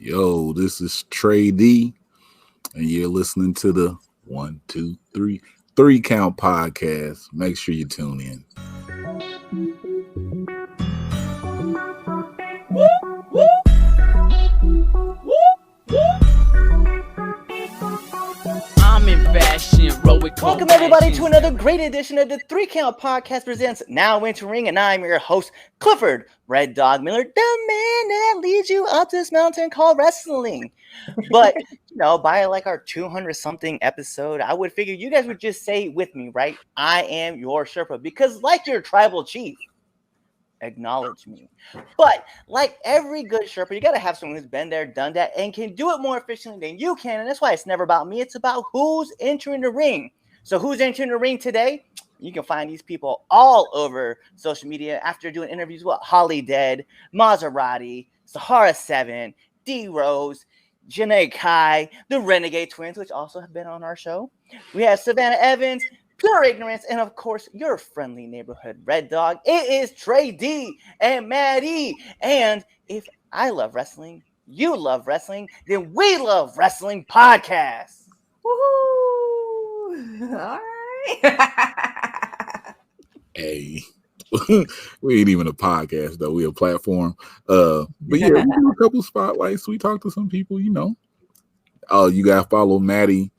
Yo, this is Trey D, and you're listening to the 1, 2, 3 count podcast. Make sure you tune in. I'm in fashion, Welcome everybody to another great edition of the 3 Count Podcast presents Now Entering, and I'm your host, Clifford Red Dog Miller, the man that leads you up this mountain called wrestling. But, by like our 200 something episode, I would figure you guys would just say with me, right? I am your Sherpa, because like your tribal chief, acknowledge me. But like every good Sherpa, you got to have someone who's been there, done that, and can do it more efficiently than you can. And that's why it's never about me. It's about who's entering the ring. So who's entering the ring today? You can find these people all over social media after doing interviews with Holly Dead, Maserati, Sahara 7, D Rose, Janae Kai, the Renegade Twins, which also have been on our show. We have Savannah Evans, Pure Ignorance, and of course, your friendly neighborhood Red Dog. It is Trey D and Maddie. And if I love wrestling, you love wrestling, then We Love Wrestling podcast. Woohoo! All right. Hey, we ain't even a podcast though. We a platform. But yeah, we do a couple spotlights. We talk to some people. You gotta follow Maddie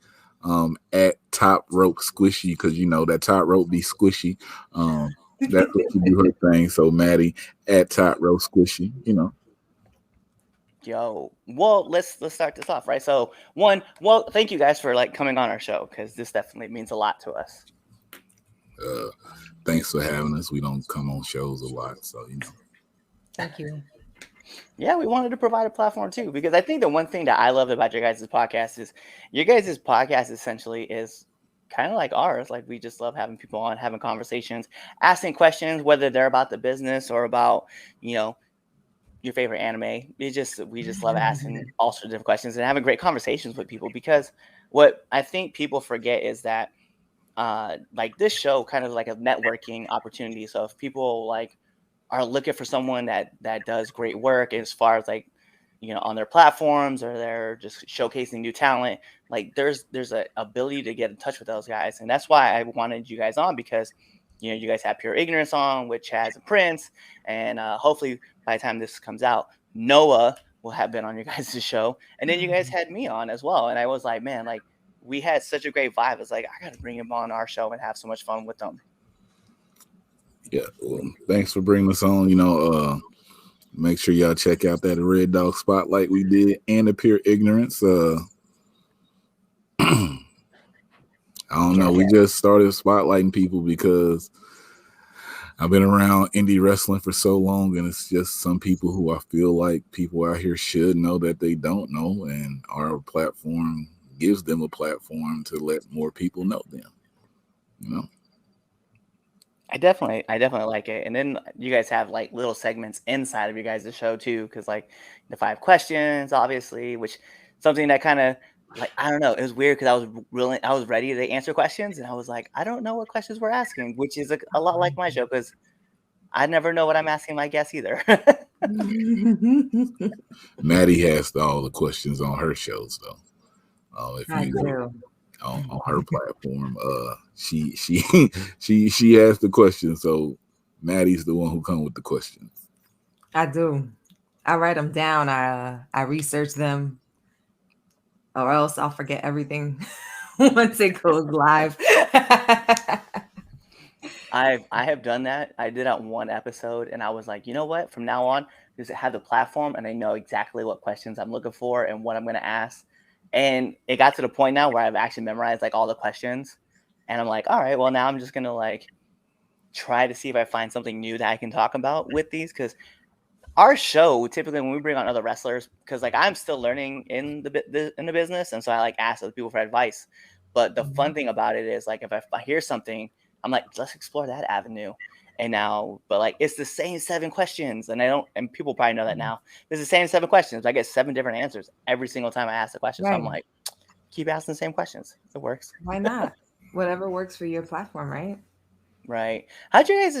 at Top Rope Squishy, because that top rope be squishy. That's what she do her thing. So Maddie at Top Rope Squishy. Yo, well, let's start this off, right? So, thank you guys for coming on our show, because this definitely means a lot to us. Thanks for having us. We don't come on shows a lot, so Thank you. Yeah, we wanted to provide a platform too, because I think the one thing that I love about your guys' podcast is your guys' podcast essentially is kind of like ours. Like, we just love having people on, having conversations, asking questions, whether they're about the business or about, your favorite anime. We just love asking all sorts of different questions and having great conversations with people, because what I think people forget is that this show kind of like a networking opportunity. So if people are looking for someone that does great work as far as on their platforms, or they're just showcasing new talent, there's a ability to get in touch with those guys. And that's why I wanted you guys on, because you guys have Pure Ignorance on, which has a Prince, and hopefully by the time this comes out, Noah will have been on your guys' show. And then you guys had me on as well, and I was like, man, we had such a great vibe. It's like, I gotta bring him on our show and have so much fun with them. Yeah, well, thanks for bringing us on. Make sure y'all check out that Red Dog Spotlight we did, and the Pure Ignorance. I don't know. We just started spotlighting people because I've been around indie wrestling for so long, and it's just some people who I feel like people out here should know that they don't know, and our platform gives them a platform to let more people know them. I definitely like it. And then you guys have little segments inside of you guys' show too, because the 5 questions, obviously, which something that kind of I don't know, it was weird, because I was ready to answer questions, and I was like, I don't know what questions we're asking, which is a lot like my show, because I never know what I'm asking my guests either. Maddie has all the questions on her shows though. If I you do. on her platform, she has the questions. So Maddie's the one who come with the questions. I do. I write them down. I research them, or else I'll forget everything once it goes live. I have done that. I did that one episode, and I was like, you know what? From now on, because I have the platform, and I know exactly what questions I'm looking for and what I'm going to ask. And it got to the point now where I've actually memorized all the questions, and I'm like, all right, well, now I'm just going to try to see if I find something new that I can talk about with these, because our show, typically when we bring on other wrestlers, because I'm still learning in the business, and so I ask other people for advice. But the fun thing about it is if I hear something, I'm like, let's explore that avenue. And now, but it's the same 7 questions, and people probably know that now. It's the same 7 questions. I get 7 different answers every single time I ask the question. Right. So I'm like, keep asking the same questions. It works. Why not? Whatever works for your platform, right? Right. How did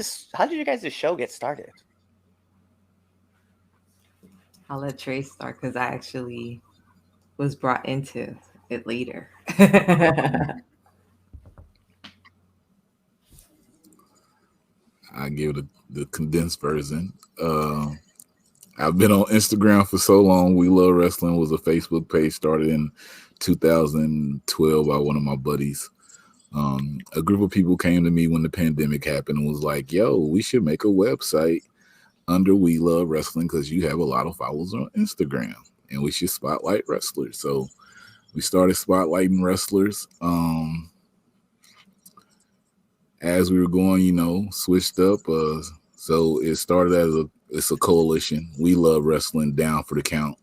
you guys' show get started? I'll let Trey start because I actually was brought into it later. I give the condensed version. I've been on Instagram for so long. We Love Wrestling was a Facebook page started in 2012 by one of my buddies. A group of people came to me when the pandemic happened and was like, "Yo, we should make a website under We Love Wrestling because you have a lot of followers on Instagram, and we should spotlight wrestlers." So we started spotlighting wrestlers. As we were going, switched up. So it started as it's a coalition. We Love Wrestling, Down for the Count.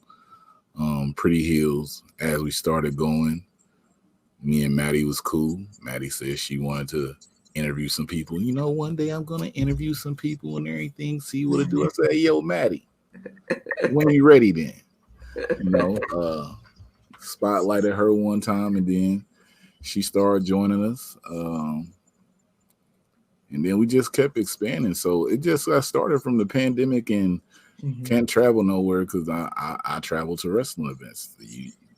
Pretty Heels. As we started going, me and Maddie was cool. Maddie said she wanted to interview some people. One day I'm gonna interview some people and everything. See what to do. I said, "Hey, yo, Maddie, when you ready then?" Spotlighted her one time, and then she started joining us. And then we just kept expanding. So it just got started from the pandemic, and can't travel nowhere because I travel to wrestling events.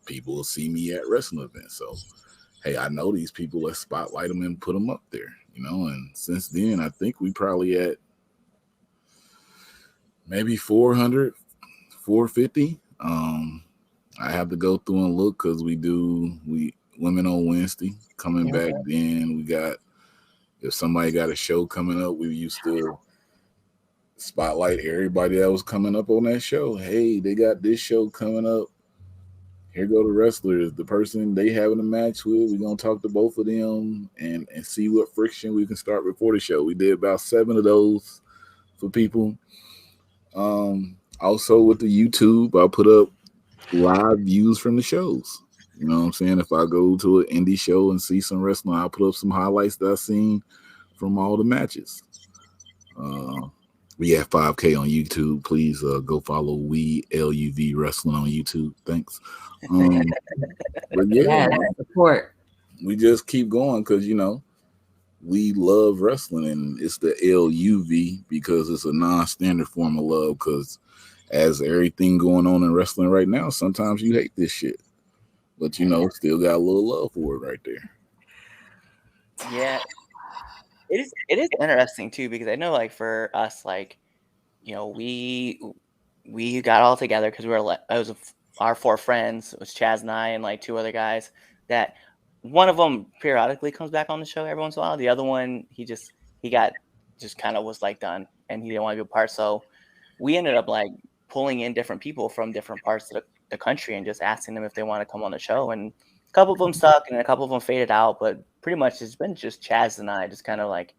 People will see me at wrestling events. So, hey, I know these people. Let's spotlight them and put them up there, And since then, I think we probably at maybe 400, 450. I have to go through and look because we Women on Wednesday coming back. Then we got, if somebody got a show coming up, we used to spotlight everybody that was coming up on that show. Hey, they got this show coming up. Here go the wrestlers. The person they having a match with, we're going to talk to both of them and see what friction we can start before the show. We did about 7 of those for people. Also with the YouTube, I put up live views from the shows. You know what I'm saying? If I go to an indie show and see some wrestling, I'll put up some highlights that I've seen from all the matches. We have 5K on YouTube. Please go follow We LUV Wrestling on YouTube. Thanks. But yeah, support. We just keep going because we love wrestling, and it's the LUV because it's a non-standard form of love. Because as everything going on in wrestling right now, sometimes you hate this shit, but still got a little love for it right there. Yeah, it is interesting too because I know like for us we got all together because our 4 friends. It was Chaz and I and like 2 other guys that one of them periodically comes back on the show every once in a while. The other one he got kind of was like done and he didn't want to be a part. So we ended up like pulling in different people from different parts of the country and just asking them if they want to come on the show. And a couple of them stuck and a couple of them faded out, but pretty much it's been just Chaz and I just kind of like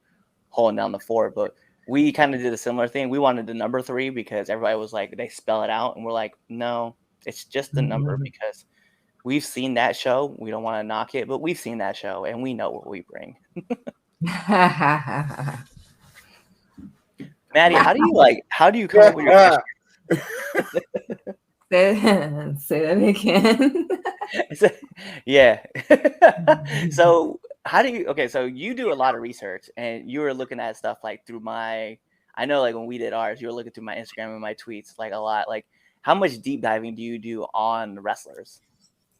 holding down the fort. But we kind of did a similar thing. We wanted the number 3 because everybody was like, they spell it out. And we're like, no, it's just the number because we've seen that show. We don't want to knock it, but we've seen that show and we know what we bring. Maddie, how do you come up with your question? Say that again. Yeah. So how do you, okay, so you do a lot of research and you were looking at stuff like through I know like when we did ours, you were looking through my Instagram and my tweets like a lot. Like how much deep diving do you do on wrestlers?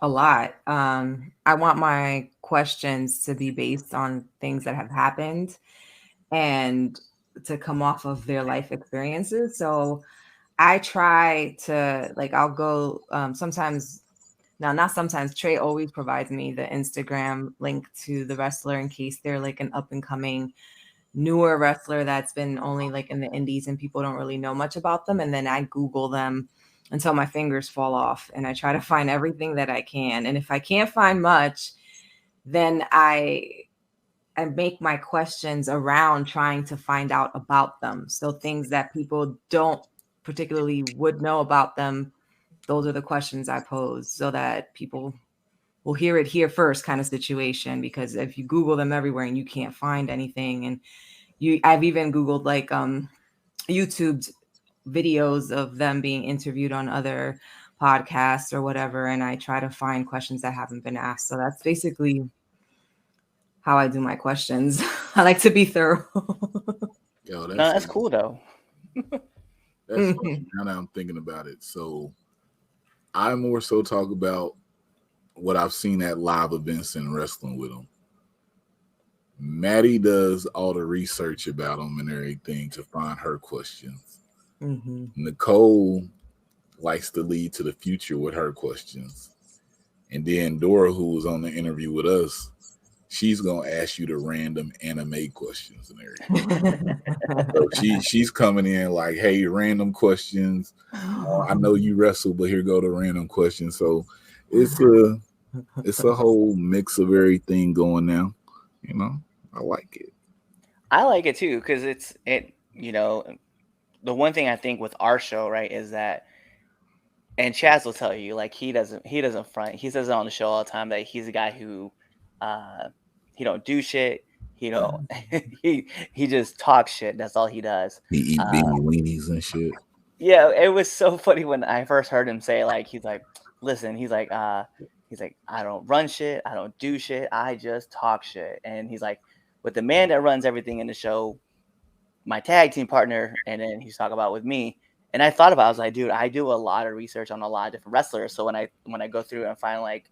A lot. I want my questions to be based on things that have happened and to come off of their life experiences. So I try to I'll go sometimes. Now, not sometimes. Trey always provides me the Instagram link to the wrestler in case they're like an up and coming newer wrestler that's been only like in the indies and people don't really know much about them. And then I Google them until my fingers fall off and I try to find everything that I can. And if I can't find much, then I make my questions around trying to find out about them. So things that people don't particularly would know about them, those are the questions I pose so that people will hear it here first kind of situation. Because if you Google them everywhere and you can't find anything, and I've even Googled like YouTube videos of them being interviewed on other podcasts or whatever, and I try to find questions that haven't been asked. So that's basically how I do my questions. I like to be thorough. Yo, that's cool though. That's funny. Now that I'm thinking about it. So I more so talk about what I've seen at live events and wrestling with them. Maddie does all the research about them and everything to find her questions. Mm-hmm. Nicole likes to lead to the future with her questions. And then Dora, who was on the interview with us, she's gonna ask you the random anime questions and everything. So she's coming in like, hey, random questions. I know you wrestle, but here go the random questions. So it's a whole mix of everything going now. You know, I like it. I like it too because the one thing I think with our show, right, is that, and Chaz will tell you, like he doesn't front. He says it on the show all the time that he's a guy who, uh, he don't do shit. He don't. he just talks shit. That's all he does. He eat beanie weenies and shit. Yeah, it was so funny when I first heard him say, like, he's like, listen, he's like, I don't run shit, I don't do shit, I just talk shit. And he's like, with the man that runs everything in the show, my tag team partner, and then he's talking about with me. And I thought about it, I was like, dude, I do a lot of research on a lot of different wrestlers. So when I go through and find like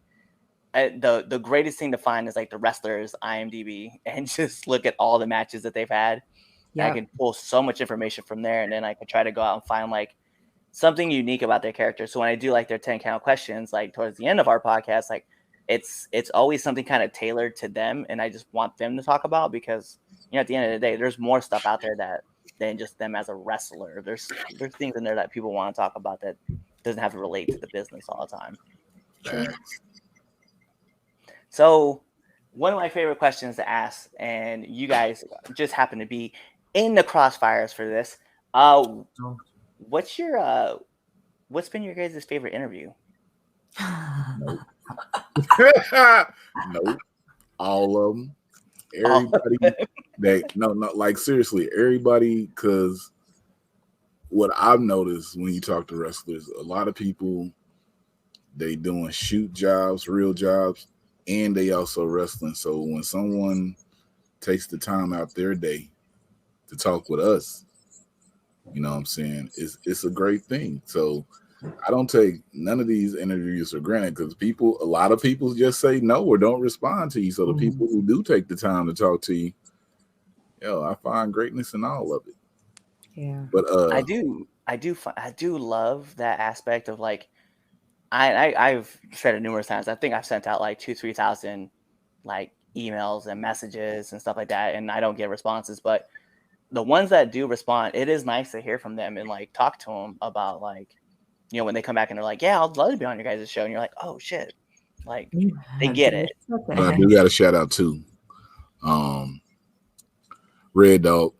the greatest thing to find is like the wrestlers IMDb and just look at all the matches that they've had. I can pull so much information from there, and then I can try to go out and find like something unique about their character. So when I do like their 10 count questions, like towards the end of our podcast, like it's always something kind of tailored to them, and I just want them to talk about because at the end of the day, there's more stuff out there than just them as a wrestler. There's things in there that people want to talk about that doesn't have to relate to the business all the time. Sure. So one of my favorite questions to ask, and you guys just happen to be in the crossfires for this. What's been your guys' favorite interview? Nope. Nope. All of them. Everybody like seriously, everybody, because what I've noticed when you talk to wrestlers, a lot of people, they doing shoot jobs, real jobs, and they also wrestling. So when someone takes the time out their day to talk with us, you know what I'm saying, it's a great thing. So I don't take none of these interviews for granted because a lot of people just say no or don't respond to you. So the people who do take the time to talk to you, I find greatness in all of it. Yeah. But I do love that aspect of like I've said it numerous times. I think I've sent out like 2,000-3,000 like emails and messages and stuff like that, and I don't get responses. But the ones that do respond, it is nice to hear from them and like talk to them about like, when they come back and they're like, yeah, I'd love to be on your guys' show, and you're like, oh shit, like they get it. But I do got a shout out too. Red Dog,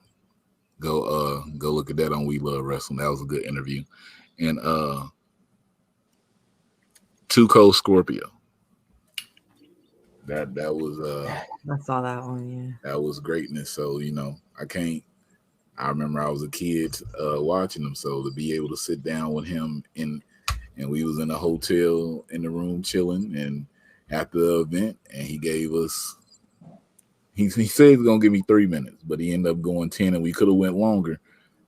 go look at that on We Luv Wrestling. That was a good interview. And Too Cold Scorpio. That was I saw that one, yeah. That was greatness. So, I remember I was a kid watching him. So to be able to sit down with him and we was in a hotel in the room chilling and after the event, and he gave us he said he's gonna give me 3 minutes, but he ended up going 10 and we could have went longer.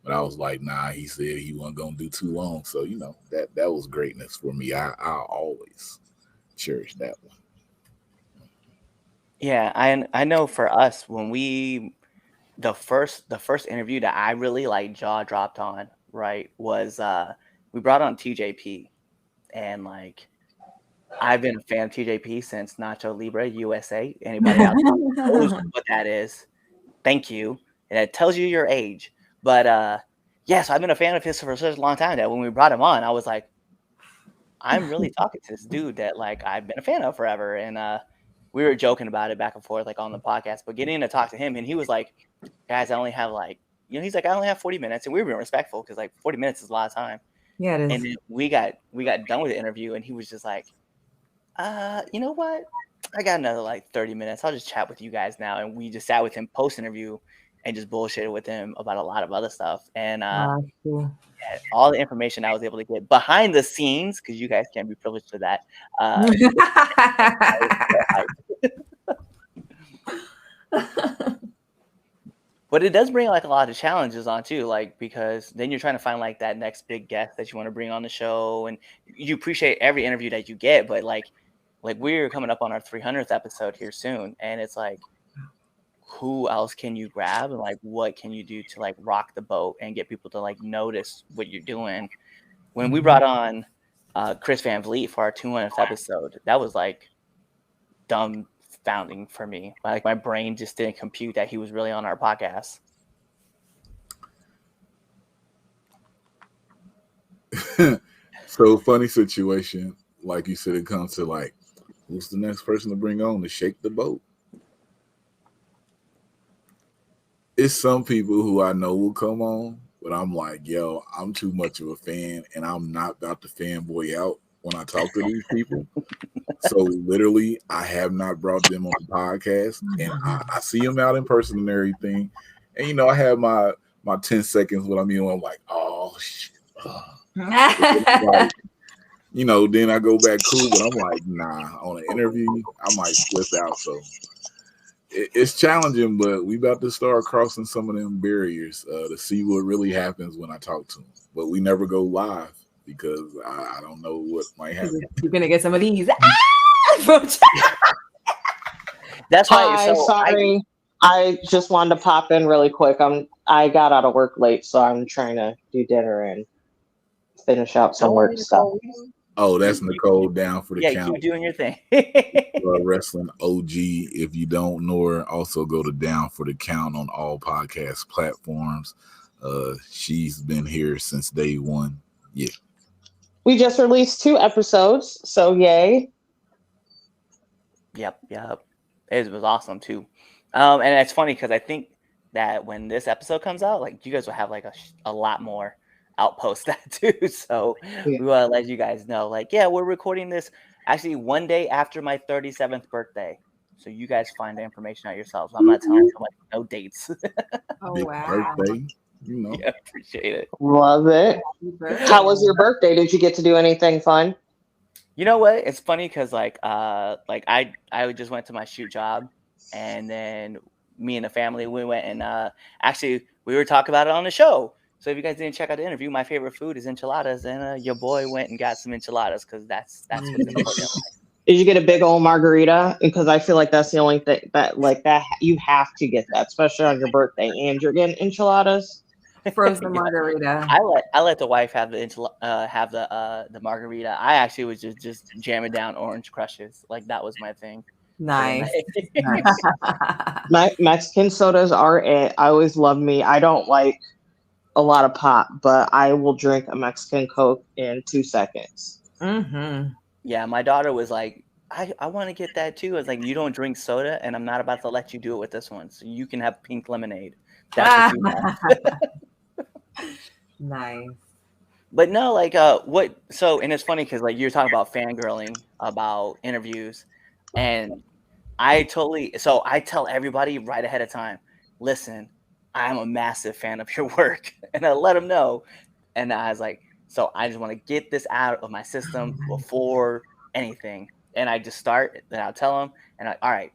But I was like, nah, he said he wasn't gonna do too long. So, that was greatness for me. I always cherish that one. Yeah, I know for us when the first interview that I really like jaw dropped on, right, was we brought on TJP, and like I've been a fan of TJP since Nacho Libre USA. Anybody out there knows what that is? Thank you. And it tells you your age. But so I've been a fan of his for such a long time that when we brought him on, I was like, I'm really talking to this dude that like I've been a fan of forever. And we were joking about it back and forth like on the podcast, but getting to talk to him, and he was like, guys, I only have like, he's like, I only have 40 minutes. And we were being respectful because like 40 minutes is a lot of time. Yeah, it is. And then we got done with the interview, and he was just like, you know what? I got another like 30 minutes. I'll just chat with you guys now. And we just sat with him post interview and just bullshitted with him about a lot of other stuff. And cool. all the information I was able to get behind the scenes, because you guys can't be privileged to that. But it does bring like a lot of challenges on too, like because then you're trying to find like that next big guest that you want to bring on the show, and you appreciate every interview that you get, but like we're coming up on our 300th episode here soon, and it's like, who else can you grab, and like what can you do to like rock the boat and get people to like notice what you're doing? When we brought on Chris Van Vliet for our 200th episode, that was like dumbfounding for me. Like my brain just didn't compute that he was really on our podcast. So funny situation. Like you said, it comes to like, who's the next person to bring on to shake the boat? It's some people who I know will come on, but I'm like, yo, I'm too much of a fan, and I'm not about to fanboy out when I talk to these people. So literally, I have not brought them on the podcast, and I see them out in person and everything. And you know, I have my 10 seconds when I'm like, oh shit. Like, you know, then I go back cool, but I'm like, nah, on an interview, I might slip out. So it's challenging, but we about to start crossing some of them barriers to see what really happens when I talk to them. But we never go live because I don't know what might happen. You're gonna get some of these. That's why. Hi, sorry. I just wanted to pop in really quick. I got out of work late, so I'm trying to do dinner and finish out some work stuff. Oh, that's Nicole down for the count. Keep doing your thing. Wrestling OG. If you don't know her, also go to Down for the Count on all podcast platforms. She's been here since day one. Yeah. We just released 2 episodes, so yay. Yep. It was awesome too. And it's funny because I think that when this episode comes out, like you guys will have like a lot more outpost that too. So we want to let you guys know, like, yeah, we're recording this actually one day after my 37th birthday. So you guys find the information out yourselves. I'm not telling you no dates. Oh, Big wow. birthday, you know. Yeah, appreciate it. Love it. How was your birthday? Did you get to do anything fun? You know what? It's funny because like I just went to my shoot job, and then me and the family, we went and actually we were talking about it on the show. So if you guys didn't check out the interview, my favorite food is enchiladas, and your boy went and got some enchiladas because that's what's important. Did you get a big old margarita? Because I feel like that's the only thing that you have to get that, especially on your birthday, and you're getting enchiladas. Frozen margarita. I let the wife have the margarita. I actually was just jamming down orange crushes. Like that was my thing. Nice. My Mexican sodas are it. I always love me. I don't like a lot of pop, but I will drink a Mexican Coke in 2 seconds. Mm-hmm. Yeah, my daughter was like, I want to get that too. I was like, you don't drink soda, and I'm not about to let you do it with this one. So you can have pink lemonade. That's what you have. Nice. But no, like what? So, and it's funny because like you're talking about fangirling about interviews, and I tell everybody right ahead of time, listen, I'm a massive fan of your work, and I let them know, and I was like, so I just want to get this out of my system before anything, and I just start, then I'll tell them, and all right,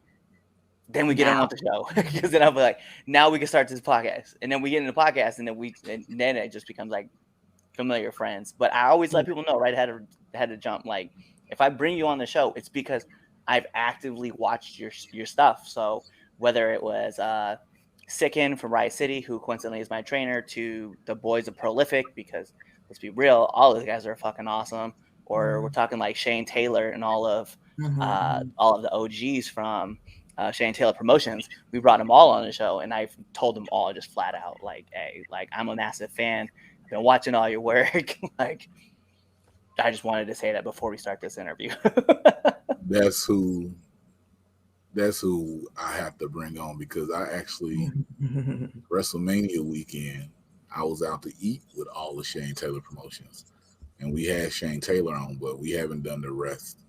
then we get on with the show, because then I'll be like, now we can start this podcast, and then we get into the podcast, and then it just becomes like familiar friends. But I always let people know right ahead of jump, like if I bring you on the show, it's because I've actively watched your stuff. So whether it was Sicken from Riot City, who coincidentally is my trainer, to the boys of Prolific, because let's be real, all those guys are fucking awesome. Or we're talking like Shane Taylor and all of the OGs from Shane Taylor Promotions. We brought them all on the show, and I've told them all just flat out, like, hey, like I'm a massive fan. I've been watching all your work. Like, I just wanted to say that before we start this interview. That's who I have to bring on, because I actually WrestleMania weekend, I was out to eat with all the Shane Taylor Promotions, and we had Shane Taylor on, but we haven't done the rest.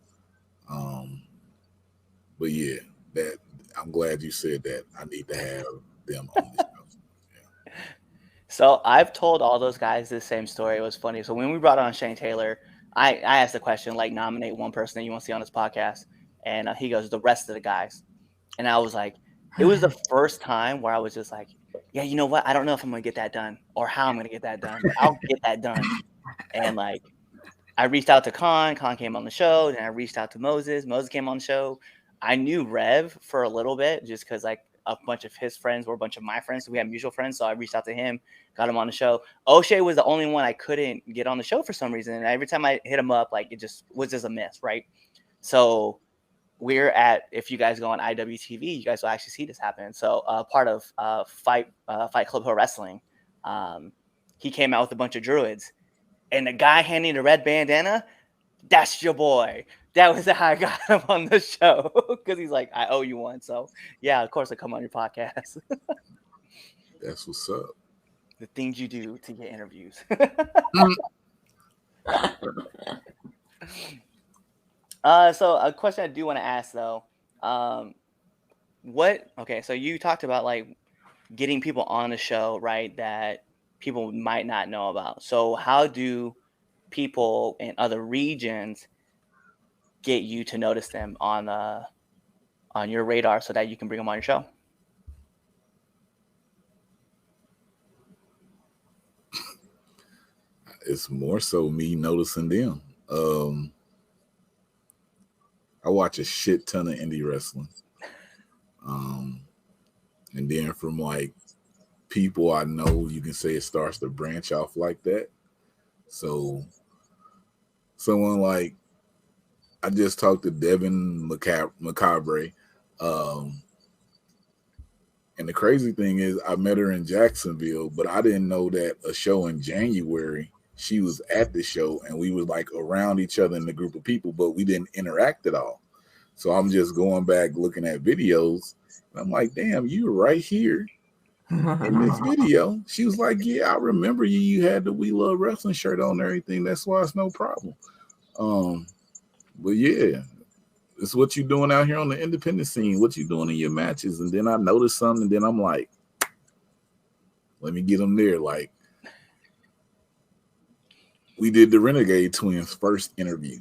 But yeah, that I'm glad you said that. I need to have them on the show. Yeah. So I've told all those guys the same story. It was funny. So when we brought on Shane Taylor, I asked the question, like, nominate one person that you want to see on this podcast. And he goes, the rest of the guys. And I was like, it was the first time where I was just like, yeah, you know what? I don't know if I'm gonna get that done or how I'm gonna get that done, but I'll get that done. And like, I reached out to Khan. Khan came on the show. Then I reached out to Moses. Moses came on the show. I knew Rev for a little bit just because like a bunch of his friends were a bunch of my friends. So we have mutual friends. So I reached out to him, got him on the show. O'Shea was the only one I couldn't get on the show for some reason. And every time I hit him up, like it just was just a miss, right? So we're at, if you guys go on IWTV, you guys will actually see this happen. So part of Fight Club Pro Wrestling, he came out with a bunch of druids, and the guy handing the red bandana, that's your boy. That was how I got him on the show because he's like, I owe you one. So yeah, of course I come on your podcast. That's what's up. The things you do to get interviews. So a question I do want to ask though, okay, so you talked about like getting people on the show, right, that people might not know about. So how do people in other regions get you to notice them on your radar so that you can bring them on your show? It's more so me noticing them. I watch a shit ton of indie wrestling. And then from like people I know, you can say it starts to branch off like that. So someone like, I just talked to Devin Macabre. And the crazy thing is I met her in Jacksonville, but I didn't know that a show in January, she was at the show and we was like around each other in the group of people, but we didn't interact at all. So I'm just going back looking at videos. And I'm like, damn, you were right here in this video. She was like, yeah, I remember you. You had the We Luv Wrestling shirt on and everything. That's why it's no problem. But yeah, it's what you doing out here on the independent scene, what you doing in your matches. And then I noticed something, and then I'm like, let me get them there. Like, we did the Renegade Twins first interview.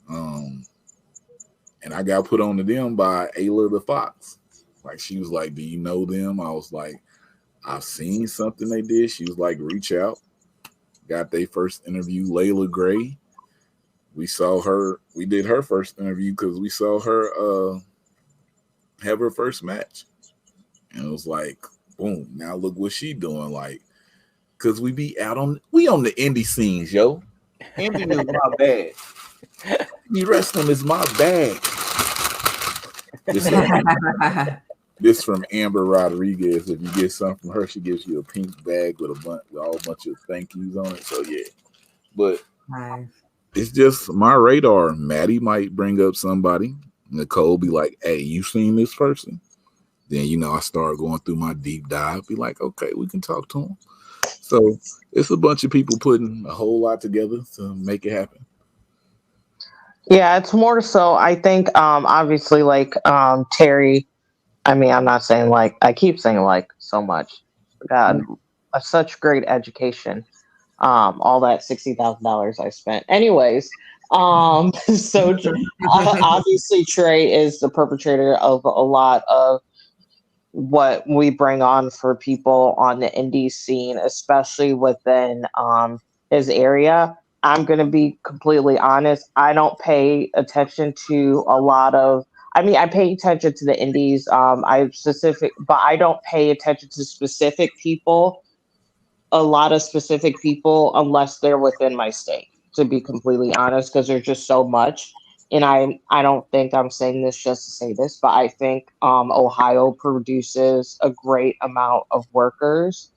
And I got put on to them by Ayla the Fox. Like, she was like, do you know them? I was like, I've seen something they did. She was like, reach out. Got their first interview. Layla Gray. We saw her. We did her first interview because we saw her have her first match. And it was like, boom, now look what she doing. Like, because we on the indie scenes, yo. Indie is my bag. Indie wrestling is my bag. This from Amber Rodriguez. If you get something from her, she gives you a pink bag with all a bunch of thank yous on it. So yeah, but it's just my radar. Maddie might bring up somebody. Nicole be like, "Hey, you seen this person?" Then I start going through my deep dive. Be like, "Okay, we can talk to them." So it's a bunch of people putting a whole lot together to make it happen. Yeah, it's more so I think obviously like Terry, I mean I'm not saying like, I keep saying like so much. God, such great education. All that $60,000 I spent. Anyways, so obviously Trey is the perpetrator of a lot of what we bring on for people on the indie scene, especially within his area. I'm going to be completely honest. I don't pay attention to a lot of. I mean, I pay attention to the indies. But I don't pay attention to specific people. A lot of specific people, unless they're within my state. To be completely honest, because there's just so much. And I don't think I'm saying this just to say this, but I think Ohio produces a great amount of workers.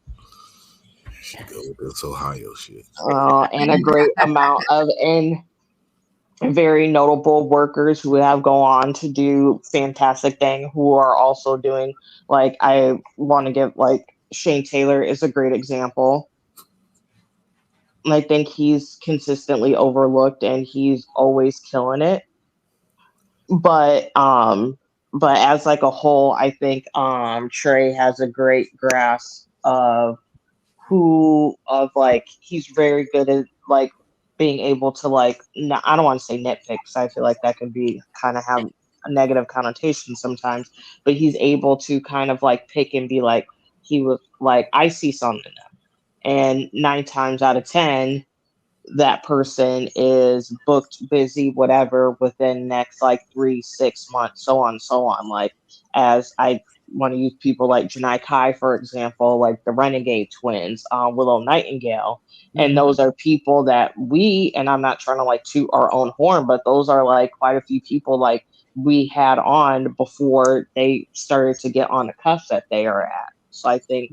She go with this Ohio shit. And a great amount of very notable workers who have go on to do fantastic thing, who are also doing, like, I want to give, like, Shane Taylor is a great example. I think he's consistently overlooked and he's always killing it. But as like a whole, I think Trey has a great grasp of like, he's very good at like being able to like, no, I don't want to say nitpick because I feel like that could be kind of have a negative connotation sometimes, but he's able to kind of like pick and be like, he was like, I see something in them. And 9 times out of 10, that person is booked, busy, whatever, within next like 3 6 months, so on and so on. Like, as I want to use people like Janai Kai, for example, like the Renegade Twins, Willow Nightingale. And those are people that we, and I'm not trying to like toot our own horn, but those are like quite a few people like we had on before they started to get on the cusp that they are at. So I think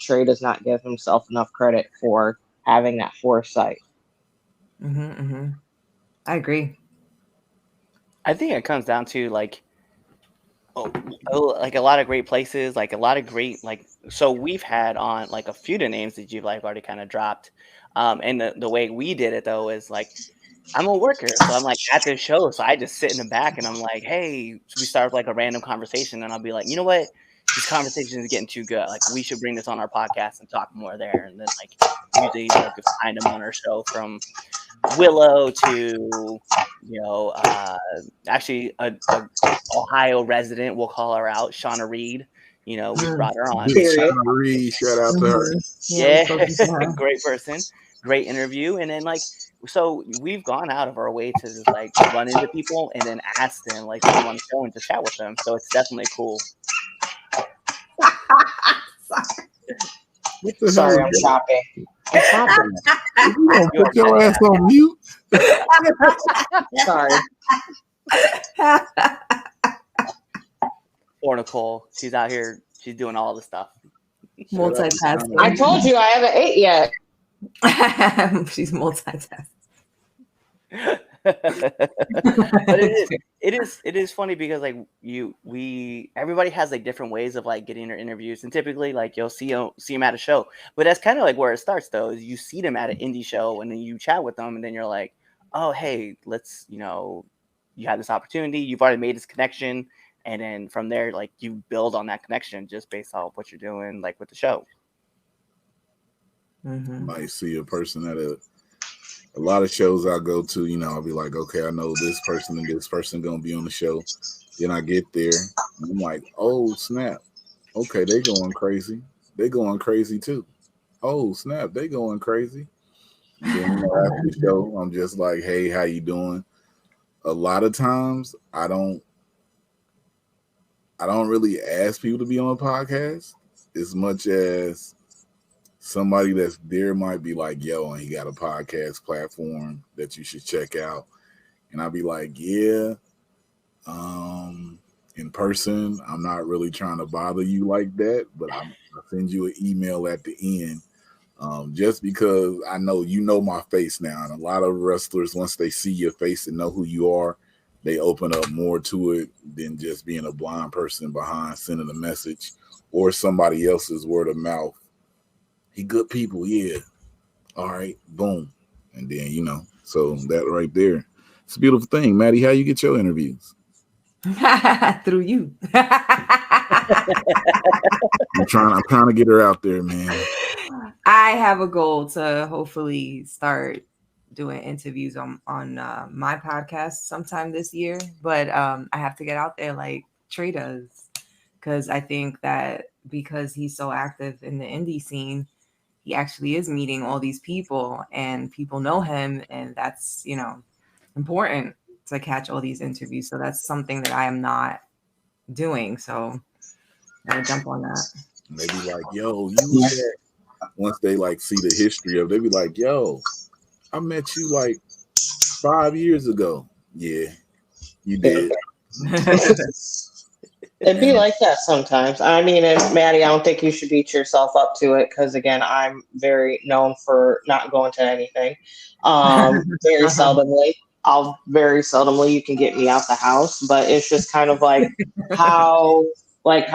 Trey does not give himself enough credit for having that foresight. I agree. I think it comes down to like like a lot of great places, like a lot of great like. So we've had on like a few of the names that you've like already kind of dropped, and the way we did it though is like I'm a worker, so I'm like at this show, so I just sit in the back and I'm like, hey, so we start like a random conversation, and I'll be like, you know what, this conversation is getting too good. Like we should bring this on our podcast and talk more there, and then like usually like if find them on our show from Willow to actually a Ohio resident, we'll call her out, Shauna Reed. We brought her on. Shauna Reed, shout out to her. Yeah, great person, great interview, and then like so we've gone out of our way to just like run into people and then ask them like if they want to show and to chat with them. So it's definitely cool. Sorry, I'm shopping. You gonna put your ass on mute? Sorry. Or Nicole, she's out here. She's doing all the stuff. Multitasking. I told you I haven't ate yet. She's multitasking. But it is funny because like everybody has like different ways of like getting their interviews, and typically like you'll see them at a show, but that's kind of like where it starts though, is you see them at an indie show and then you chat with them and then you're like, oh hey, let's you have this opportunity, you've already made this connection, and then from there like you build on that connection just based off what you're doing like with the show. Might see a person at a lot of shows I go to, I'll be like, okay, I know this person and this person gonna be on the show. Then I get there, and I'm like, oh snap, okay, they going crazy. They going crazy too. Oh snap, they going crazy. And then after the show, I'm just like, hey, how you doing? A lot of times, I don't really ask people to be on a podcast as much as somebody that's there might be like, yo, and he got a podcast platform that you should check out. And I'll be like, yeah, in person, I'm not really trying to bother you like that, but I'll send you an email at the end. Just because I know you know my face now. And a lot of wrestlers, once they see your face and know who you are, they open up more to it than just being a blind person behind sending a message or somebody else's word of mouth. He good people, yeah. All right, boom. And then, so that right there. It's a beautiful thing. Maddie, how you get your interviews? Through you. I'm trying to get her out there, man. I have a goal to hopefully start doing interviews on my podcast sometime this year, but I have to get out there like Trey does, because I think that because he's so active in the indie scene, he actually is meeting all these people and people know him, and that's important to catch all these interviews. So that's something that I am not doing, so I would jump on that. They be like, yo, you once they like see the history of, they be like, yo, I met you like 5 years ago. Yeah, you did. It'd be like that sometimes. I mean, and Maddie, I don't think you should beat yourself up to it, because again, I'm very known for not going to anything. Very seldomly. You can get me out the house, but it's just kind of like how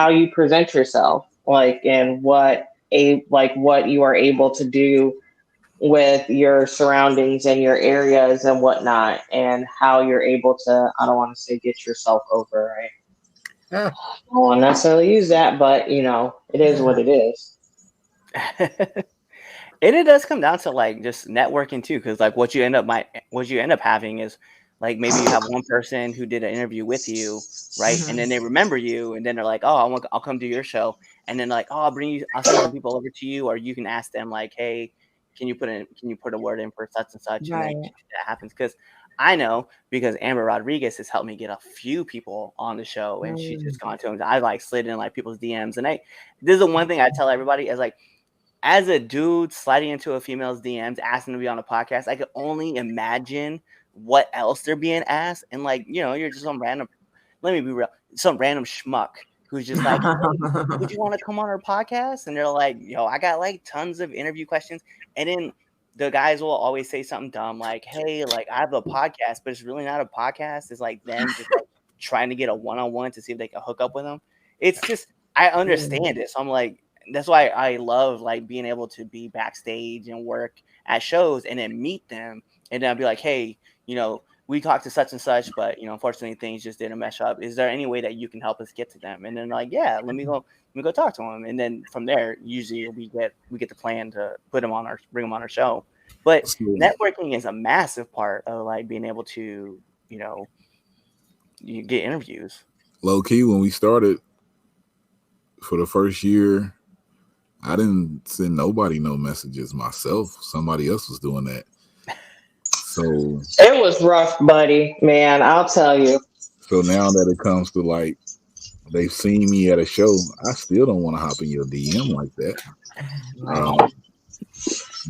you present yourself, like, and what you are able to do with your surroundings and your areas and whatnot, and how you're able to, I don't want to say get yourself over, right? I don't want to necessarily use that, but it is what it is. And it does come down to like just networking too, because like what you end up having is Like maybe you have one person who did an interview with you, right? And then they remember you, and then they're like, "Oh, I'll come do your show." And then like, "Oh, I'll send some people over to you," or you can ask them like, "Hey, can you put a word in for such and such?" And then Right. that happens because I know because Amber Rodriguez has helped me get a few people on the show, and she's just gone to them. I like slid in like people's DMs, and this is the one thing I tell everybody is like, as a dude sliding into a female's DMs asking to be on a podcast, I could only imagine what else they're being asked. And like, you're just some random, let me be real, some random schmuck who's just like, "Hey, would you want to come on our podcast?" And they're like, "Yo, I got like tons of interview questions." And then the guys will always say something dumb like, "Hey, like I have a podcast, but it's really not a podcast. It's like them just like trying to get a one-on-one to see if they can hook up with them." It's just, I understand it. So I'm like, that's why I love like being able to be backstage and work at shows and then meet them. And then I'll be like, "Hey, we talked to such and such, but unfortunately things just didn't mesh up. Is there any way that you can help us get to them?" And then like, "Yeah, let me go talk to them." And then from there, usually we get the plan to bring them on our show. But networking is a massive part of like being able to, you get interviews. Low key, when we started for the first year, I didn't send nobody no messages myself. Somebody else was doing that. So it was rough, buddy. Man, I'll tell you. So now that it comes to like they've seen me at a show, I still don't want to hop in your DM like that.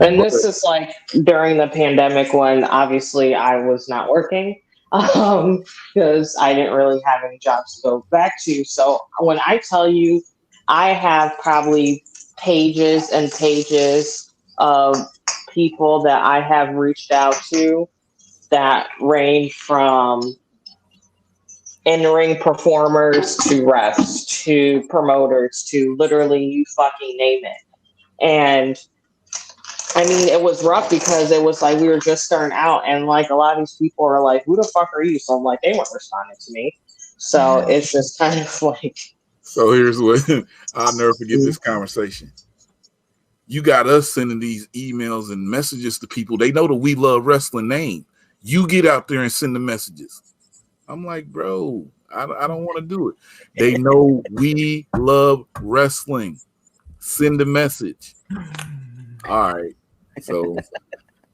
And this is like during the pandemic when obviously I was not working because I didn't really have any jobs to go back to. So when I tell you, I have probably pages and pages of people that I have reached out to that range from in-ring performers to refs to promoters to literally you fucking name it. And I mean, it was rough because it was like we were just starting out, and like a lot of these people are like, "Who the fuck are you?" So I'm like, they weren't responding to me. So it's just kind of like. So here's what I'll never forget this conversation. You got us sending these emails and messages to people. They know the We Luv Wrestling name. You get out there and send the messages. I'm like, bro, I don't want to do it. They know We Luv Wrestling. Send a message. All right. So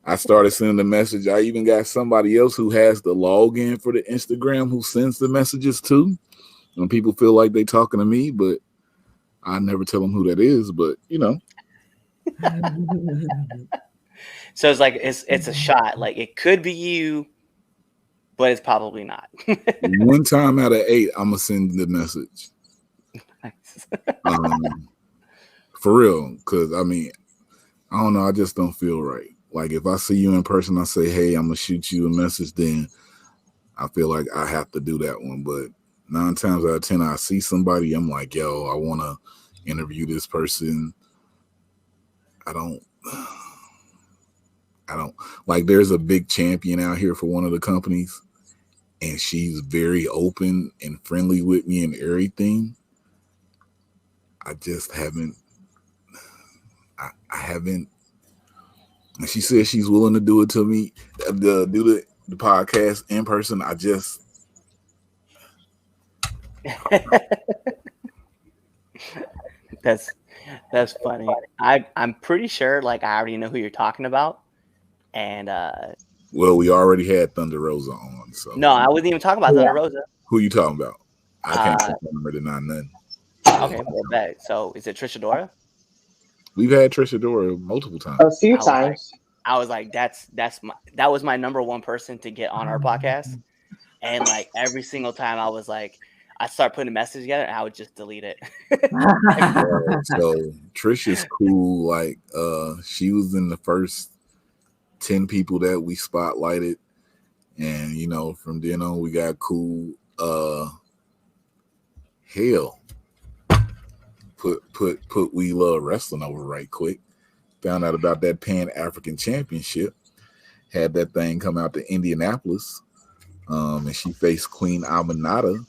I started sending the message. I even got somebody else who has the login for the Instagram who sends the messages too. And people feel like they talking to me, but I never tell them who that is. But So it's like it's a shot. Like it could be you, but it's probably not. 1 time out of 8, I'm gonna send the message. Nice. For real, because I mean, I don't know. I just don't feel right. Like if I see you in person, I say, "Hey, I'm gonna shoot you a message." Then I feel like I have to do that one. But 9 times out of 10, I see somebody, I'm like, "Yo, I want to interview this person." I don't like. There's a big champion out here for one of the companies, and she's very open and friendly with me and everything. I just haven't. I haven't. And she says she's willing to do it to me, do the podcast in person. I just. That's funny. I'm pretty sure like I already know who you're talking about, and well, we already had Thunder Rosa on, so no, I wasn't even talking about Thunder Rosa. Who you talking about? I can't remember the nothing. Okay, well, bet. So is it Trisha Dora? We've had Trisha Dora multiple times. A few times. I was like, that was my number one person to get on our podcast, and like every single time I was like, I start putting a message together, and I would just delete it. So Trisha's cool. Like, she was in the first 10 people that we spotlighted, and from then on we got cool. Hell, put We Luv Wrestling over right quick. Found out about that Pan-African Championship. Had that thing come out to Indianapolis, and she faced Queen Aminata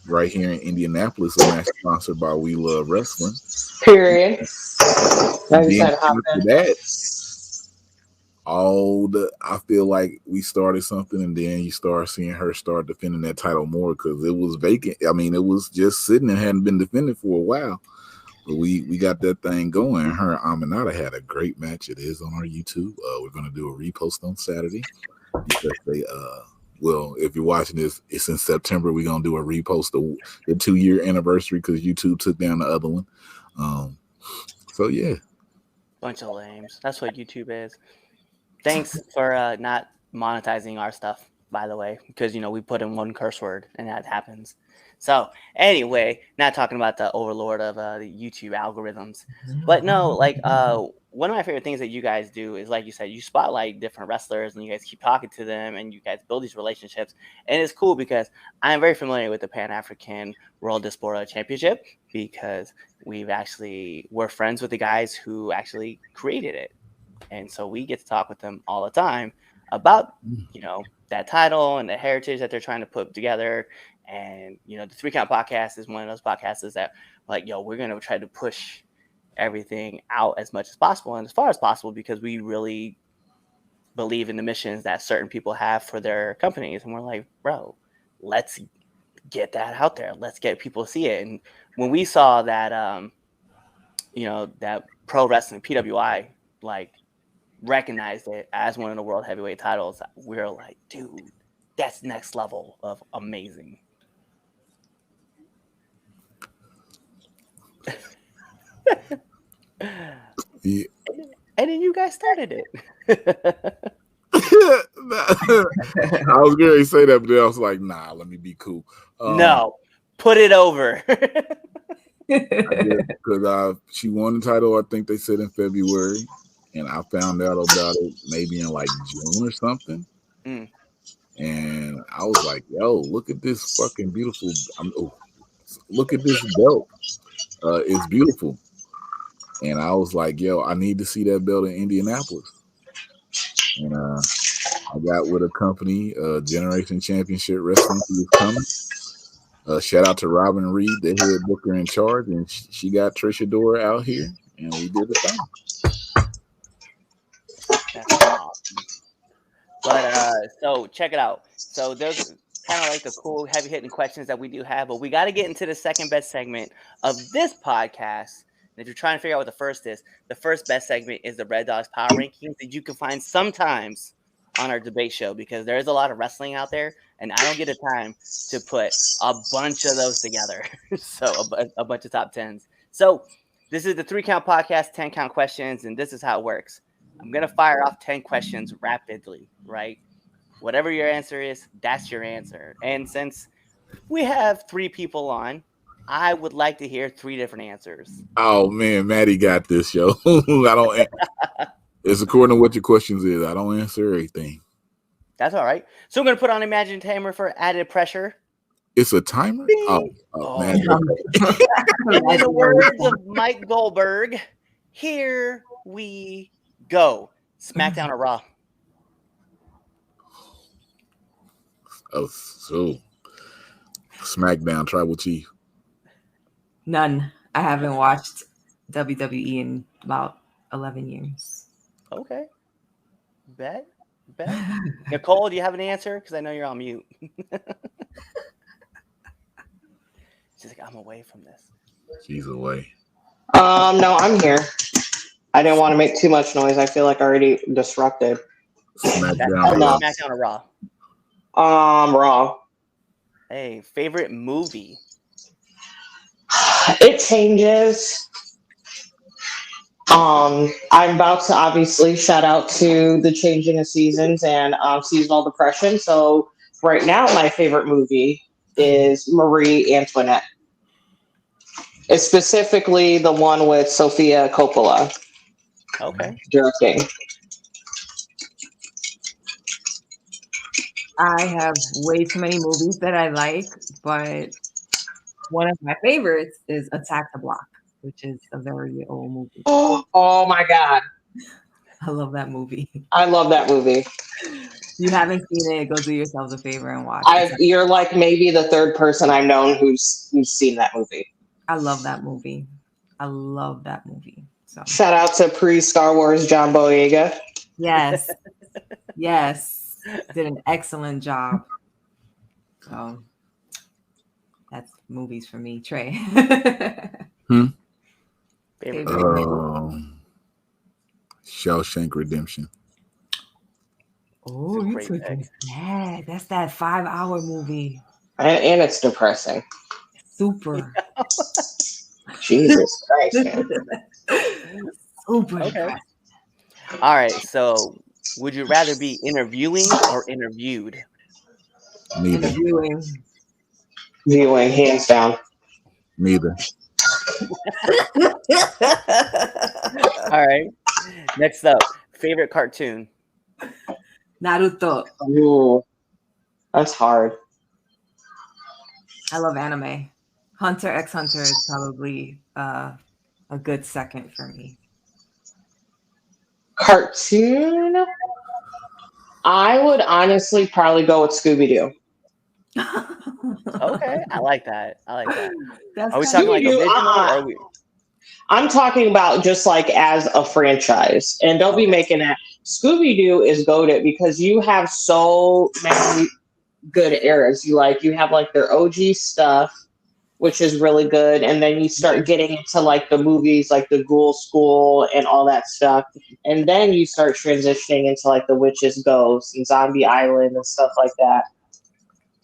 right here in Indianapolis, a match sponsored by We Luv Wrestling. Period. Then after that, I feel like we started something, and then you start seeing her start defending that title more because it was vacant. I mean, it was just sitting and hadn't been defended for a while. But we got that thing going. Her and Aminata had a great match. It is on our YouTube. We're gonna do a repost on Saturday because they well, if you're watching this, it's in September. We're gonna do a repost the 2-year anniversary because YouTube took down the other one. So yeah. Bunch of lames. That's what YouTube is. Thanks for not monetizing our stuff, by the way, because we put in one curse word and that happens. So anyway, not talking about the overlord of the YouTube algorithms, but no, like one of my favorite things that you guys do is, like you said, you spotlight different wrestlers and you guys keep talking to them and you guys build these relationships, and it's cool because I'm very familiar with the Pan African World Diaspora Championship because we're friends with the guys who actually created it. And so we get to talk with them all the time about, that title and the heritage that they're trying to put together. And, the 3 Count podcast is one of those podcasts that like, we're going to try to push everything out as much as possible and as far as possible because we really believe in the missions that certain people have for their companies. And we're like, bro, let's get that out there. Let's get people to see it. And when we saw that, that pro wrestling PWI, like, recognized it as one of the world heavyweight titles, we're like, dude, that's next level of amazing. Yeah. And then you guys started it. I was going to say that, but then I was like, nah, let me be cool. No, put it over. Because she won the title, I think they said in February. And I found out about it maybe in like June or something. And I was like, yo, look at this fucking beautiful. Look at this belt. It's beautiful. And I was like, yo, I need to see that belt in Indianapolis. And I got with a company, Generation Championship Wrestling, who is coming. Shout out to Robin Reed, the head booker in charge. And she got Trisha Dora out here. And we did the thing. That's awesome. But so check it out. So there's kind of like the cool heavy hitting questions that we do have, but we got to get into the second best segment of this podcast. And if you're trying to figure out what the first is, the first best segment is the Red Dogs Power Rankings that you can find sometimes on our debate show because there is a lot of wrestling out there, and I don't get the time to put a bunch of those together. So a bunch of top 10s. So this is the 3 Count podcast, 10 count questions, and this is how it works. I'm going to fire off 10 questions rapidly, right? Whatever your answer is, that's your answer. And since we have 3 people on, I would like to hear 3 different answers. Oh, man, Maddie got this, yo. It's according to what your questions is. I don't answer everything. That's all right. So I'm going to put on Imagine Tamer for added pressure. It's a timer? Oh man. In the words of Mike Goldberg, here we go. SmackDown or Raw? Oh, so SmackDown, Tribal Chief. None. I haven't watched WWE in about 11 years. Okay. Bet. Nicole, do you have an answer? Because I know you're on mute. She's like, I'm away from this. She's away. No, I'm here. I didn't want to make too much noise. I feel like I already disrupted. SmackDown or Raw? Raw. Hey, favorite movie? It changes. I'm about to obviously shout out to the changing of seasons and seasonal depression. So right now, my favorite movie is Marie Antoinette. It's specifically the one with Sofia Coppola. Okay. Directing. I have way too many movies that I like, but one of my favorites is Attack the Block, which is a very old movie. Oh my God. I love that movie. I love that movie. You haven't seen it, go do yourselves a favor and watch it. You're like maybe the third person I've known who's seen that movie. I love that movie. So shout out to pre-Star Wars John Boyega. Yes. Yes. Did an excellent job. So that's movies for me, Trey. Favorite Shawshank Redemption. Oh, you took it. Yeah, that's that 5-hour movie. And it's depressing. Super. Jesus Christ, man. Super. Okay. All right. So, would you rather be interviewing or interviewed? Neither. Interviewing. Viewing, hands down. Neither. All right. Next up, favorite cartoon. Naruto. Ooh, that's hard. I love anime. Hunter x Hunter is probably a good second for me. Cartoon? I would honestly probably go with Scooby-Doo. Okay, I like that. I like that. That's Are we kinda talking like Scooby-Doo, original or are we? I'm talking about just like as a franchise. And don't be making that. Scooby-Doo is goated because you have so many good eras. You have like their OG stuff, which is really good. And then you start getting into like the movies, like the Ghoul School and all that stuff. And then you start transitioning into like the Witches, Ghosts, and Zombie Island and stuff like that.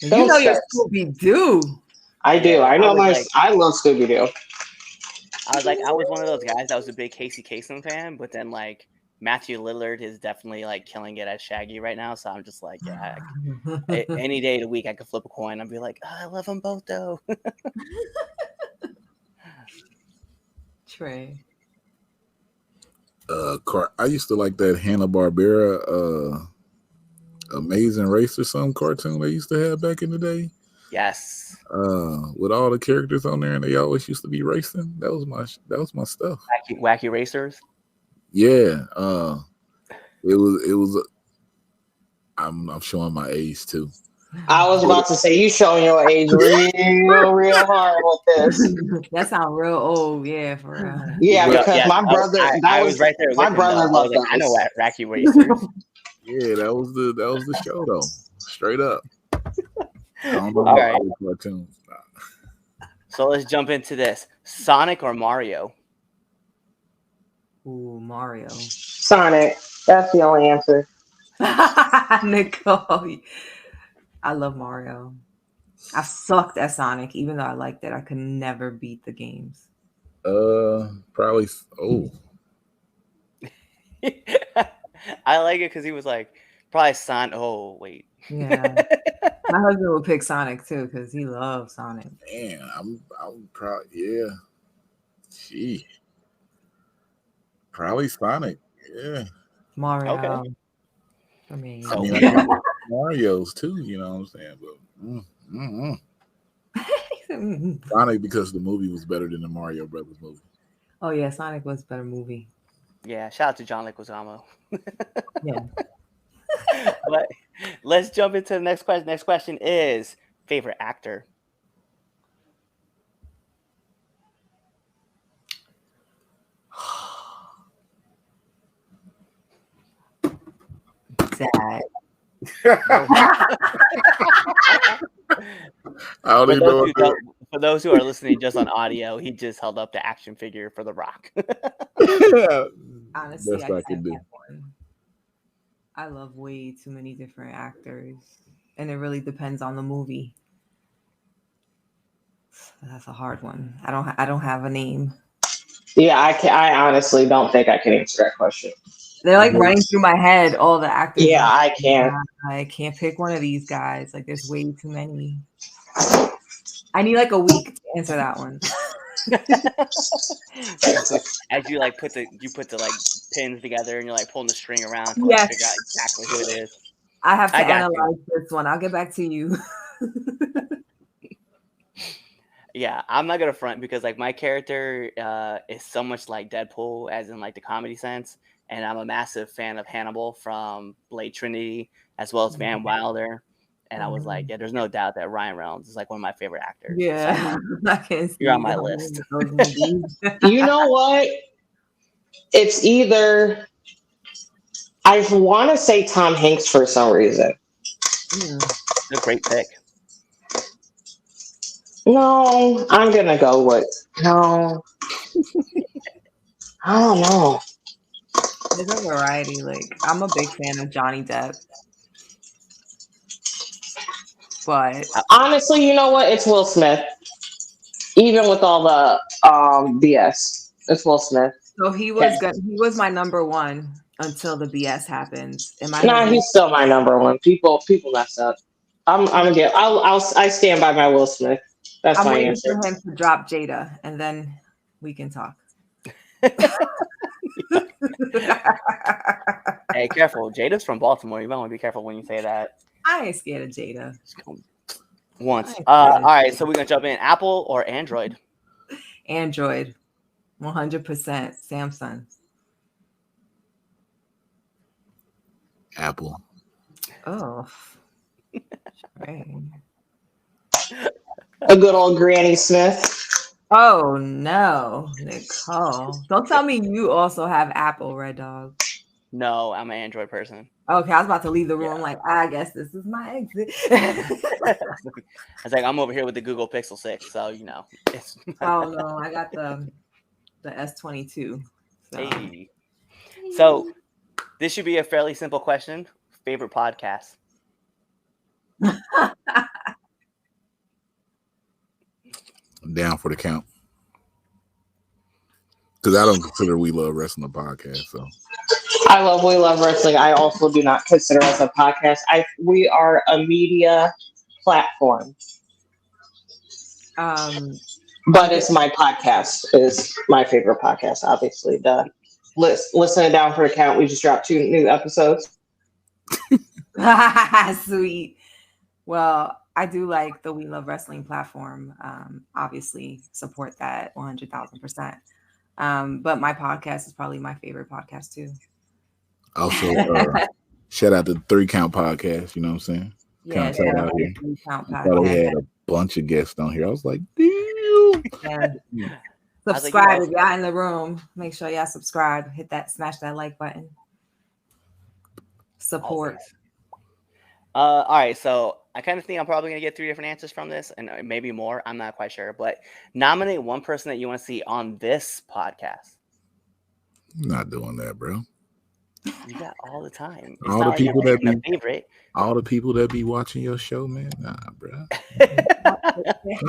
You know your Scooby-Doo. I do. I know I love Scooby-Doo. I was one of those guys that was a big Casey Kasem fan, but then like Matthew Lillard is definitely like killing it as Shaggy right now. So I'm just like, yeah, any day of the week I could flip a coin. I'd be like, oh, I love them both though. Trey. I used to like that Hanna-Barbera Amazing Race or some cartoon they used to have back in the day. Yes. With all the characters on there, and they always used to be racing. That was my stuff. Wacky Racers. Yeah. It was. I'm showing my age too. I was about to say you showing your age real hard with this. That sounds real old, yeah, for real. Yeah, because my brother, I was right there. My brother loved that. I know Wacky Racers. Yeah, that was the show though. Straight up. I don't know all right. Cartoons. So let's jump into this. Sonic or Mario? Ooh, Mario. Sonic. That's the only answer. Nicole. I love Mario. I sucked at Sonic, even though I liked it. I could never beat the games. Probably. Oh. I like it because he was like, probably Sonic. Oh, wait. Yeah. My husband would pick Sonic too because he loves Sonic. Man, I'm proud. Yeah. Gee. Probably Sonic. Yeah. Mario. Okay. I mean, I like Mario's too, you know what I'm saying? But Sonic, because the movie was better than the Mario Brothers movie. Oh yeah, Sonic was a better movie. Yeah, shout out to John Leguizamo. Yeah. But let's jump into the next question. Next question is favorite actor. Sad. For those who are listening just on audio, he just held up the action figure for The Rock. Honestly, best I can do. I love way too many different actors, and it really depends on the movie. That's a hard one. I don't have a name. Yeah, I honestly don't think I can answer that question. They're like running through my head, all the actors. Yeah, I can't. I can't pick one of these guys. Like, there's way too many. I need like a week to answer that one. As you like put the like pins together and you're like pulling the string around to Yes. figure out exactly who it is. I have to analyze this one. I'll get back to you. Yeah, I'm not gonna front because like my character is so much like Deadpool, as in like the comedy sense, and I'm a massive fan of Hannibal from Blade Trinity as well as Van Wilder. And I was like, yeah, there's no doubt that Ryan Reynolds is like one of my favorite actors. Yeah, so, you're on my list. You know what? It's either I want to say Tom Hanks for some reason. A great pick. No, I'm gonna go with no. I don't know. There's a variety. Like, I'm a big fan of Johnny Depp, but Honestly, you know what? It's Will Smith. Even with all the BS, it's Will Smith. so he was good. He was my number one until the BS happens. Am I Nah, his? he's still my number one. People mess up. I'm gonna get. I stand by my Will Smith. That's I'm my waiting answer. for him to drop Jada, and then we can talk. Hey, careful. Jada's from Baltimore. You might want to be careful when you say that. I ain't scared of Jada. Once. All right, so we're gonna jump in. Apple or Android? Android, 100%. Samsung. Apple. Oh, right. A good old Granny Smith. Oh no, Nicole! Don't tell me you also have Apple, Red Dog. No, I'm an Android person. Okay, I was about to leave the room. Like, I guess this is my exit. I was like, I'm over here with the Google Pixel 6, so it's. Oh no, I got the S22. So. Hey. So this should be a fairly simple question. Favorite podcast? Down for the count. Because I don't consider We Luv Wrestling a podcast. So I love We Luv Wrestling. I also do not consider us a podcast. We are a media platform. But it's my podcast. Is my favorite podcast, obviously. Listen Down for the Count. We just dropped 2 new episodes. Sweet. Well, I do like the We Luv Wrestling platform. Obviously, support that 100,000%. But my podcast is probably my favorite podcast too. Also, shout out to the 3 Count Podcast. You know what I'm saying? Yeah, shout out here. 3 Count I thought we Podcast. had a bunch of guests on here. I was like, damn. Yeah. Subscribe if y'all in the room. Make sure y'all subscribe. Hit that, smash that like button. Support. All right, so I kind of think I'm probably going to get 3 different answers from this, and maybe more. I'm not quite sure, but nominate one person that you want to see on this podcast. I'm not doing that, bro. You got all the time. It's all not the like people you're that be picking a favorite. All the people that be watching your show, man. Nah, bro. Ain't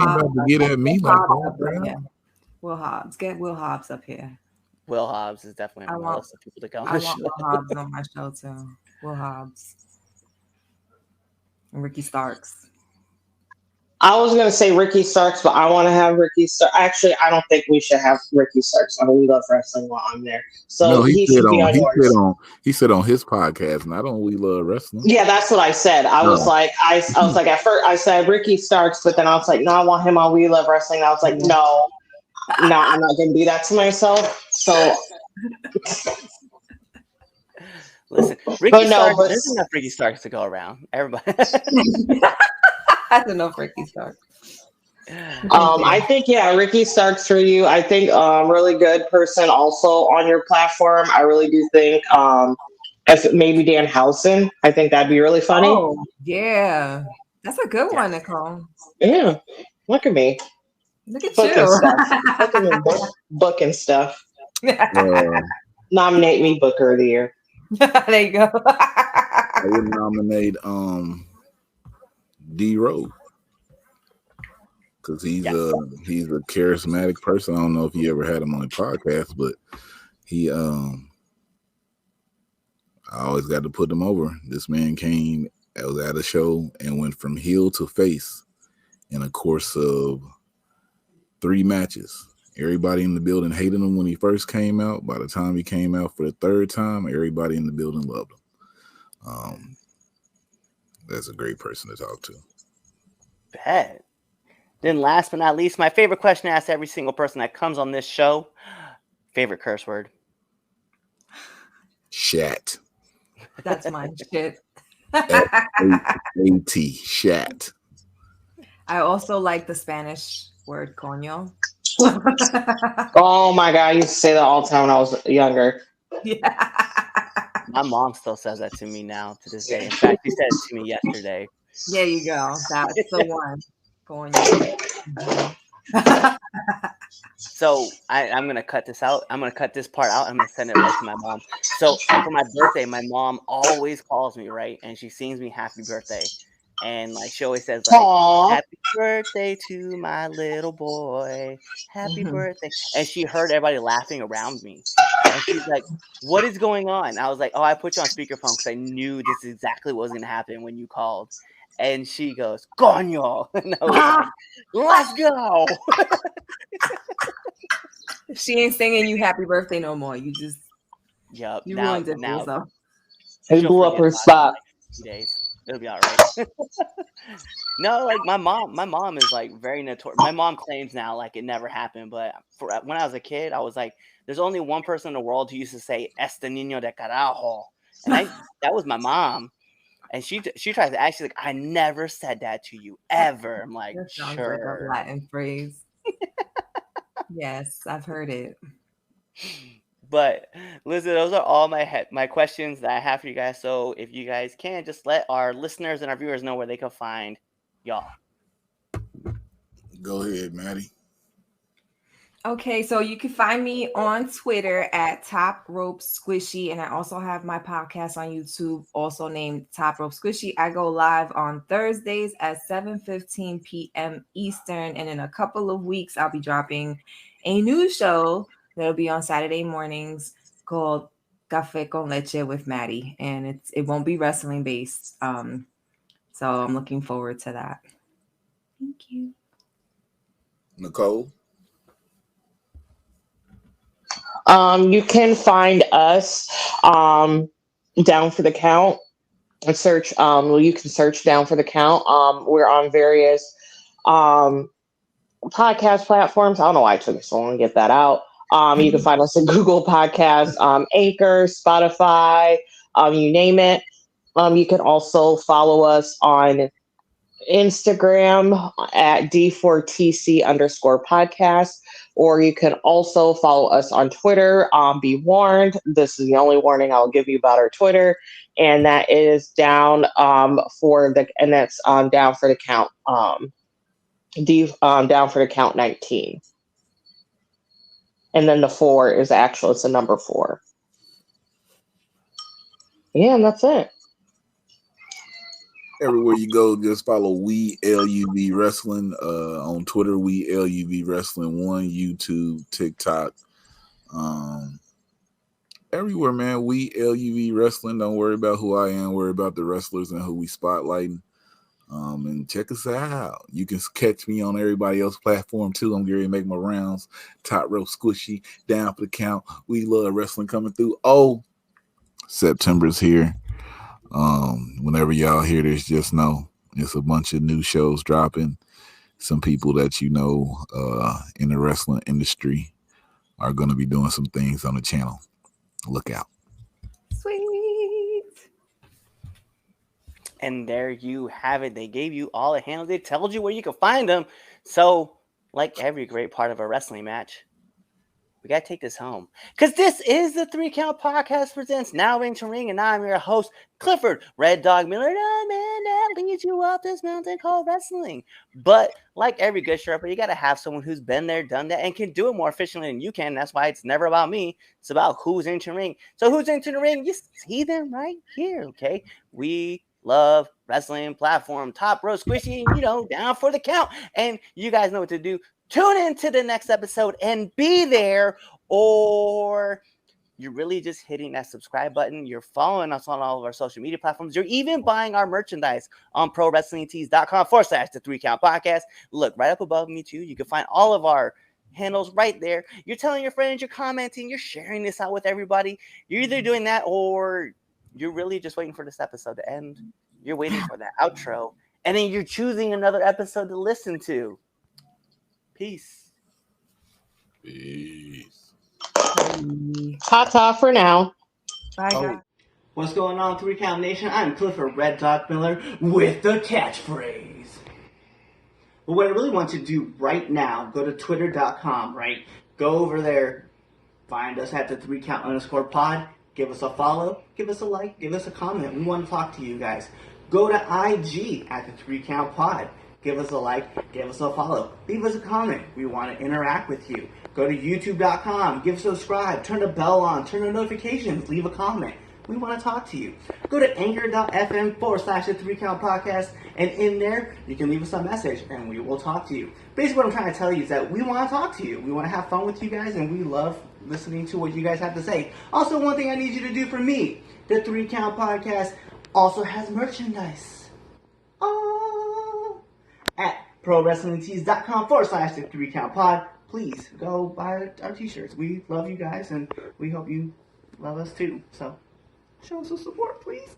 about to get at me like that, bro. Will Hobbs. Get Will Hobbs up here. Will Hobbs is definitely on my list of people to go on the show. I want Will Hobbs on my show too. Will Hobbs. And Ricky Starks. I was going to say Ricky Starks, but I want to have Ricky Starks. Actually, I don't think we should have Ricky Starks on We Luv Wrestling while I'm there. So no, he should be on yours. He said on his podcast, not on We Luv Wrestling. Yeah, that's what I said. I was like, I was like, at first I said Ricky Starks, but then I was like, no, I want him on We Luv Wrestling. I was like, no, I'm not going to do that to myself. So listen, there's enough Ricky Starks to go around. Everybody. That's enough Ricky Starks. I think, Ricky Starks for you. I think really good person also on your platform. I really do think if maybe Dan Housen. I think that'd be really funny. Oh, yeah. That's a good one, Nicole. Yeah. Look at me. Look at booking you. Stuff. Look at me booking stuff. Nominate me Booker of the Year. There you go. I would nominate D Rose because he's a charismatic person. I don't know if you ever had him on a podcast, but he I always got to put him over. This man was at a show and went from heel to face in a course of 3 matches. Everybody in the building hated him when he first came out. By the time he came out for the 3rd time, everybody in the building loved him. That's a great person to talk to. Bet. Then last but not least, my favorite question I ask every single person that comes on this show. Favorite curse word? Shat. That's my shit. A-T, shat. I also like the Spanish word coño. Oh my God, I used to say that all the time when I was younger. Yeah. My mom still says that to me now to this day. In fact, she said it to me yesterday. There you go. That's the one. Going you. So I'm gonna cut this out. I'm gonna cut this part out. I'm gonna send it right to my mom. So for my birthday, my mom always calls me, right? And she sings me happy birthday. And like she always says, like, Aww. happy birthday to my little boy. Happy birthday. And she heard everybody laughing around me. And she's like, what is going on? I was like, oh, I put you on speakerphone because I knew this is exactly what was gonna happen when you called. And she goes, Coño. And I was like, let's go. She ain't singing you happy birthday no more. You just Yep. you Now, ruined it for yourself. He she'll blew up forget her about it in spot. like 2 days. It'll be all right. No, like my mom is like very notorious. My mom claims now like it never happened, but when I was a kid, I was like, there's only one person in the world who used to say "este niño de carajo," and that was my mom. And she tries to act, she's like, I never said that to you ever. I'm like, That sounds like a sure. Latin phrase. Yes, I've heard it. But listen, those are all my questions that I have for you guys. So if you guys can, just let our listeners and our viewers know where they can find y'all. Go ahead, Maddie. Okay, so you can find me on Twitter at Top Rope Squishy, and I also have my podcast on YouTube, also named Top Rope Squishy. I go live on Thursdays at 7:15 p.m. Eastern, and in a couple of weeks, I'll be dropping a new show that'll be on Saturday mornings called Café con Leche with Maddie, and it won't be wrestling based. So I'm looking forward to that. Thank you, Nicole. You can find us down for the count and search. You can search down for the count. We're on various podcast platforms. I don't know why it took me so long to get that out. You can find us at Google Podcasts, Anchor, Spotify, you name it. You can also follow us on Instagram at D4TC_podcast, or you can also follow us on Twitter. Be warned, this is the only warning I'll give you about our Twitter, and that is down down for the count. Down for the count 19. And then the 4 is actual, it's a number 4. Yeah, and that's it. Everywhere you go, just follow We LUV Wrestling on Twitter. We LUV Wrestling 1, YouTube, TikTok, everywhere, man. We LUV Wrestling. Don't worry about who I am. Worry about the wrestlers and who we spotlighting. And check us out. You can catch me on everybody else's platform too. I'm getting ready to make my rounds. Top Rope Squishy, Down for the Count. We Love Wrestling coming through. Oh, September's here. Whenever y'all hear this, just know it's a bunch of new shows dropping. Some people that you know in the wrestling industry are going to be doing some things on the channel. Look out. sweet. And there you have it. They gave you all the handles. They told you where you can find them. So, like every great part of a wrestling match, we got to take this home. Because this is the 3 Count Podcast presents Now Ring to Ring, and I'm your host, Clifford Red Dog Miller. Oh, man, that leads you up this mountain called wrestling. But like every good Sherpa, you got to have someone who's been there, done that, and can do it more efficiently than you can. That's why it's never about me. It's about who's into the ring. So who's into the ring? You see them right here, okay? We Love Wrestling platform, Top Row Squishy, down for the count. And you guys know what to do. Tune into the next episode and be there, or you're really just hitting that subscribe button. You're following us on all of our social media platforms. You're even buying our merchandise on ProWrestlingTees.com/the 3 Count Podcast. Look, right up above me too. You can find all of our handles right there. You're telling your friends, you're commenting, you're sharing this out with everybody. You're either doing that or you're really just waiting for this episode to end. You're waiting for that outro. And then you're choosing another episode to listen to. Peace. Peace. Ta-ta for now. Bye, guys. What's going on, 3 Count Nation? I'm Clifford Red Dog Miller with the catchphrase. But what I really want you to do right now, go to twitter.com, right? Go over there, find us at the 3 Count _pod, Give us a follow, give us a like, give us a comment. We want to talk to you guys. Go to IG at the 3 Count Pod. Give us a like, give us a follow, leave us a comment. We want to interact with you. Go to youtube.com, give a subscribe, turn the bell on, turn the notifications, leave a comment. We want to talk to you. Go to anchor.fm/the 3 Count Podcast, and in there, you can leave us a message, and we will talk to you. Basically, what I'm trying to tell you is that we want to talk to you. We want to have fun with you guys, and we love listening to what you guys have to say. Also, one thing I need you to do for me, the 3 Count Podcast also has merchandise. Oh! At prowrestlingtees.com/the 3 Count Pod. Please go buy our t-shirts. We love you guys, and we hope you love us too. So, show us some support, please.